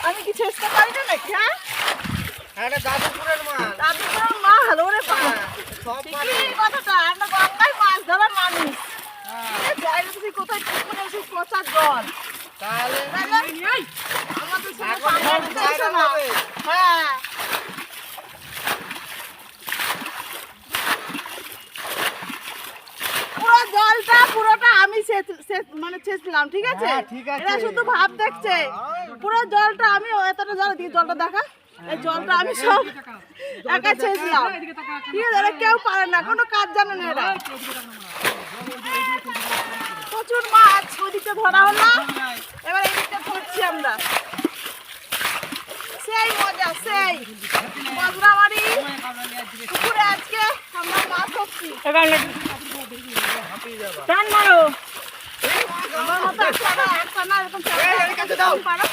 আমি কি চেষ্টা পারি না নাকি? হ্যাঁ, দাদুপুরের মাছ। দাদুপুরের মা হলো রে পাগল। সব ঠিকই কথাটা, আমরা গঙ্গায় মাছ ধরার মানুষ। যাই না তুমি কোথায় পুকুরে এসে পচা জল। তাহলে আমাদের সঙ্গে পাঙ্গা নিতে এসো না। হ্যাঁ, পুরো জলটা পুরোটা আমি মানে ছেঁচলাম, ঠিক আছে? হ্যাঁ, ঠিক আছে। এরা শুধু ভাব দেখছে। পুরো জলটা আমি, এতটা জল দিয়ে জলটা দেখা, এই জলটা আমি সব একা ছেঁচলাম, ঠিক আছে? এরা কেউ পারে না, কোনো কাজ জানে না এরা। প্রচুর মাছ ওদিকে ধরা হলো, এবার এদিকটা ধরছি আমরা। সেই মজা, সেই মজরামারি পুকুরে আজকে আমরা মাছ ধরছি। টান মারো। আমার মতো একটা না, এরকম চারটা পারো।